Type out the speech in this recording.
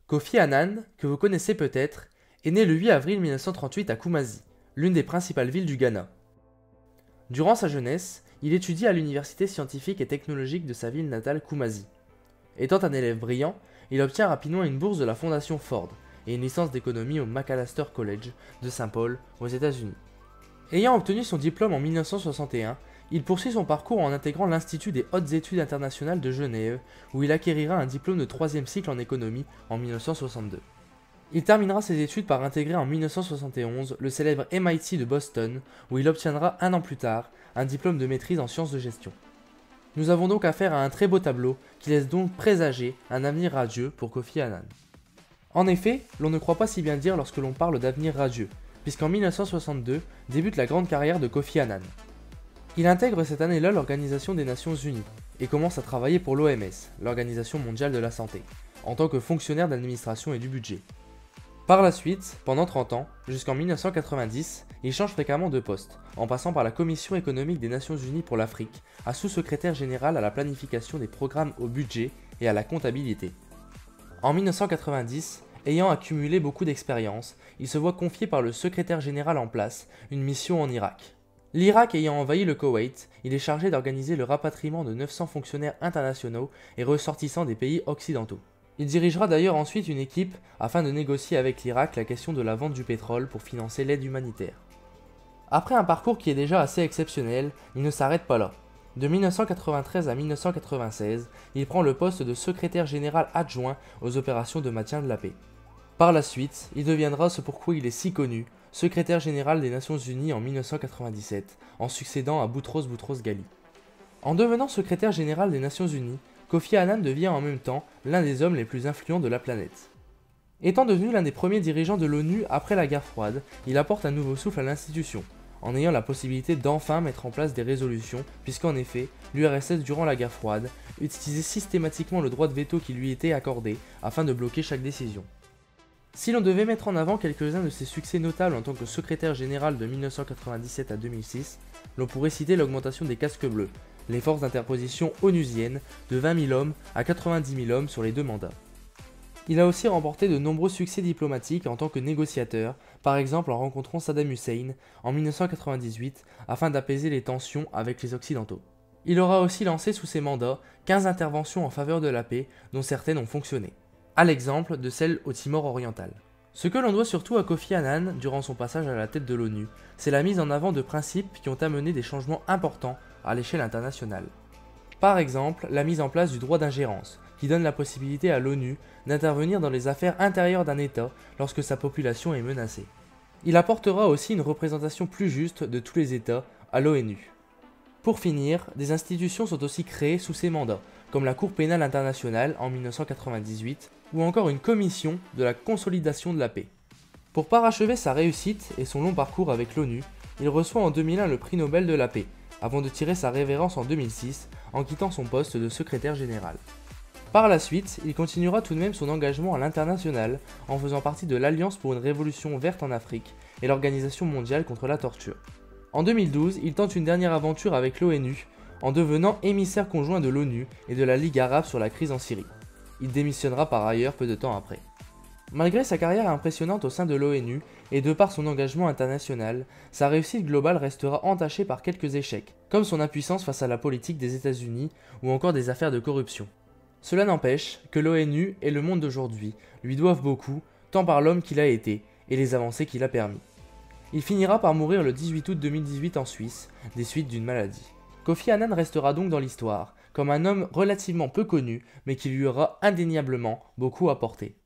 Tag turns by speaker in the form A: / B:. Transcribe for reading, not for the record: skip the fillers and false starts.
A: Kofi Annan, que vous connaissez peut-être, est né le 8 avril 1938 à Kumasi, l'une des principales villes du Ghana. Durant sa jeunesse, il étudie à l'université scientifique et technologique de sa ville natale Kumasi. Étant un élève brillant, il obtient rapidement une bourse de la fondation Ford et une licence d'économie au Macalester College de Saint Paul aux États-Unis. Ayant obtenu son diplôme en 1961, il poursuit son parcours en intégrant l'Institut des hautes études internationales de Genève, où il acquérira un diplôme de 3e cycle en économie en 1962. Il terminera ses études par intégrer en 1971 le célèbre MIT de Boston, où il obtiendra un an plus tard un diplôme de maîtrise en sciences de gestion. Nous avons donc affaire à un très beau tableau qui laisse donc présager un avenir radieux pour Kofi Annan. En effet, l'on ne croit pas si bien dire lorsque l'on parle d'avenir radieux, puisqu'en 1962 débute la grande carrière de Kofi Annan. Il intègre cette année-là l'Organisation des Nations Unies et commence à travailler pour l'OMS, l'Organisation mondiale de la santé, en tant que fonctionnaire d'administration et du budget. Par la suite, pendant 30 ans, jusqu'en 1990, il change fréquemment de poste, en passant par la Commission économique des Nations Unies pour l'Afrique, à sous-secrétaire général à la planification des programmes au budget et à la comptabilité. En 1990, ayant accumulé beaucoup d'expérience, il se voit confier par le secrétaire général en place une mission en Irak. L'Irak ayant envahi le Koweït, il est chargé d'organiser le rapatriement de 900 fonctionnaires internationaux et ressortissants des pays occidentaux. Il dirigera d'ailleurs ensuite une équipe afin de négocier avec l'Irak la question de la vente du pétrole pour financer l'aide humanitaire. Après un parcours qui est déjà assez exceptionnel, il ne s'arrête pas là. De 1993 à 1996, il prend le poste de secrétaire général adjoint aux opérations de maintien de la paix. Par la suite, il deviendra ce pourquoi il est si connu, secrétaire général des Nations Unies en 1997, en succédant à Boutros Boutros-Ghali. En devenant secrétaire général des Nations Unies, Kofi Annan devient en même temps l'un des hommes les plus influents de la planète. Étant devenu l'un des premiers dirigeants de l'ONU après la guerre froide, il apporte un nouveau souffle à l'institution, en ayant la possibilité d'enfin mettre en place des résolutions, puisqu'en effet, l'URSS durant la guerre froide utilisait systématiquement le droit de veto qui lui était accordé afin de bloquer chaque décision. Si l'on devait mettre en avant quelques-uns de ses succès notables en tant que secrétaire général de 1997 à 2006, l'on pourrait citer l'augmentation des casques bleus, les forces d'interposition onusiennes de 20 000 hommes à 90 000 hommes sur les 2 mandats. Il a aussi remporté de nombreux succès diplomatiques en tant que négociateur, par exemple en rencontrant Saddam Hussein en 1998 afin d'apaiser les tensions avec les Occidentaux. Il aura aussi lancé sous ses mandats 15 interventions en faveur de la paix dont certaines ont fonctionné, à l'exemple de celle au Timor oriental. Ce que l'on doit surtout à Kofi Annan durant son passage à la tête de l'ONU, c'est la mise en avant de principes qui ont amené des changements importants à l'échelle internationale. Par exemple, la mise en place du droit d'ingérence, qui donne la possibilité à l'ONU d'intervenir dans les affaires intérieures d'un État lorsque sa population est menacée. Il apportera aussi une représentation plus juste de tous les États à l'ONU. Pour finir, des institutions sont aussi créées sous ses mandats, comme la Cour pénale internationale en 1998, ou encore une commission de la consolidation de la paix. Pour parachever sa réussite et son long parcours avec l'ONU, il reçoit en 2001 le prix Nobel de la paix, avant de tirer sa révérence en 2006 en quittant son poste de secrétaire général. Par la suite, il continuera tout de même son engagement à l'international en faisant partie de l'Alliance pour une révolution verte en Afrique et l'Organisation mondiale contre la torture. En 2012, il tente une dernière aventure avec l'ONU en devenant émissaire conjoint de l'ONU et de la Ligue arabe sur la crise en Syrie. Il démissionnera par ailleurs peu de temps après. Malgré sa carrière impressionnante au sein de l'ONU et de par son engagement international, sa réussite globale restera entachée par quelques échecs, comme son impuissance face à la politique des États-Unis ou encore des affaires de corruption. Cela n'empêche que l'ONU et le monde d'aujourd'hui lui doivent beaucoup, tant par l'homme qu'il a été et les avancées qu'il a permis. Il finira par mourir le 18 août 2018 en Suisse, des suites d'une maladie. Kofi Annan restera donc dans l'histoire, comme un homme relativement peu connu, mais qui lui aura indéniablement beaucoup apporté.